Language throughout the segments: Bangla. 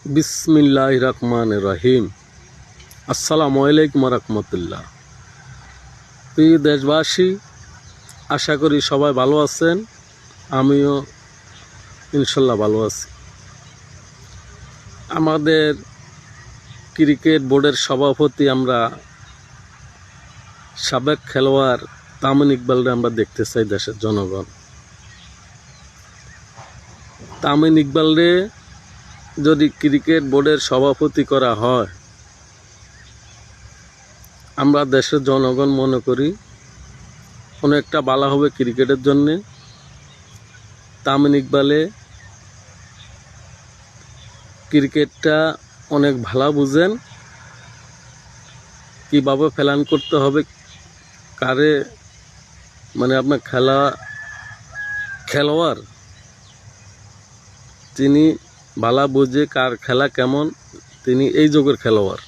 বিসমিল্লাহির রহমানির রহিম। আসসালামু আলাইকুম রহমতুল্লাহ। প্রিয় দেশবাসী, আশা করি সবাই ভালো আছেন। আমিও ইনশাল্লাহ ভালো আছি। আমাদের ক্রিকেট বোর্ডের সভাপতি আমরা সাবেক খেলোয়াড় তামিম ইকবালকে আমরা দেখতে চাই। দেশের জনগণ তামিম ইকবালকে যদি ক্রিকেট বোর্ডের সভাপতি করা হয়, আমরা দেশের জনগণ মনে করি অনেকটা ভালো হবে ক্রিকেটের জন্যে। তামিম ইকবালে ক্রিকেটটা অনেক ভালো বুঝেন, কীভাবে প্ল্যান করতে হবে, কারে মানে আপনার খেলোয়াড় তিনি ভালো বুঝে কার খেলা কেমন। তিনি এই যুগের খেলোয়াড়।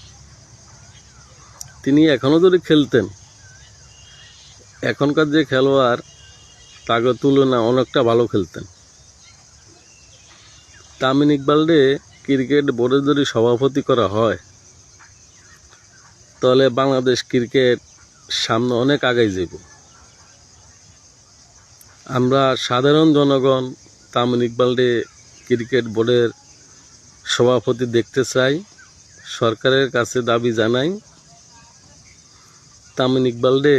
তিনি এখনও যদি খেলতেন, এখনকার যে খেলোয়াড় তাকে তুলনা অনেকটা ভালো খেলতেন। তামিম ইকবালকে ক্রিকেট বোর্ডে যদি সভাপতি করা হয়, তাহলে বাংলাদেশ ক্রিকেট সামনে অনেক আগাই যাব। আমরা সাধারণ জনগণ তামিম ইকবালকে ক্রিকেট বোর্ডের সভাপতি দেখতে চাই। সরকারের কাছে দাবি জানাই, তামিম ইকবালকে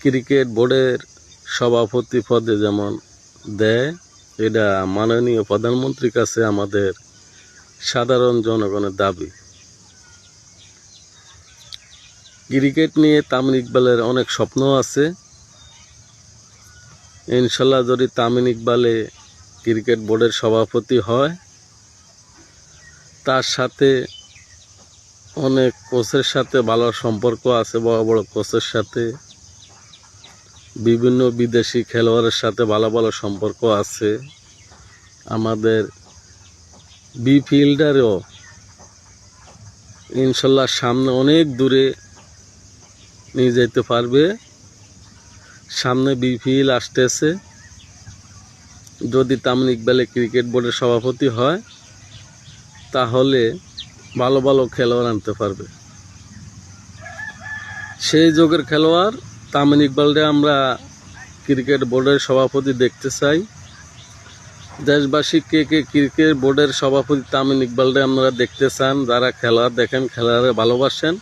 ক্রিকেট বোর্ডের সভাপতি পদে যেমন দেয়, এটা মাননীয় প্রধানমন্ত্রীর কাছে আমাদের সাধারণ জনগণের দাবি। ক্রিকেট নিয়ে তামিম ইকবালের অনেক স্বপ্ন আছে। ইনশাল্লাহ যদি তামিম ইকবালে ক্রিকেট বোর্ডের সভাপতি হয়, তার সাথে অনেক কোচের সাথে ভালো সম্পর্ক আছে, বড় বড় কোচের সাথে, বিভিন্ন বিদেশি খেলোয়াড়ের সাথে ভালো ভালো সম্পর্ক আছে। আমাদের বি ফিল্ডারও ইনশাল্লাহ সামনে অনেক দূরে নিয়ে যেতে পারবে। সামনে বি ফিল্ড আসতেছে। যদি তামিম ইকবালে ক্রিকেট বোর্ডের সভাপতি হয়, তাহলে ভালো ভালো খেলোয়াড় আনতে পারবে। সেই যুগের খেলোয়াড় তামিম ইকবালকে আমরা ক্রিকেট বোর্ডের সভাপতি দেখতে চাই। দেশবাসী কে কে ক্রিকেট বোর্ডের সভাপতি তামিম ইকবালকে আপনারা দেখতে চান? যারা খেলোয়াড় দেখেন, খেলোয়াড়ে ভালোবাসেন,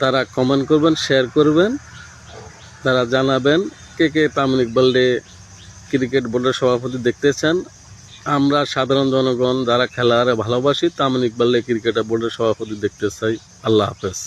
তারা কমেন্ট করবেন, শেয়ার করবেন, তারা জানাবেন কে কে তামিম ইকবালকে ক্রিকেট বোর্ডের সভাপতি দেখতে চান। আমরা সাধারণ জনগণ যারা খেলোয়াড়ে ভালোবাসি, তামিম ইকবালকে ক্রিকেট বোর্ডের সভাপতি দেখতে চাই। আল্লাহ হাফেজ।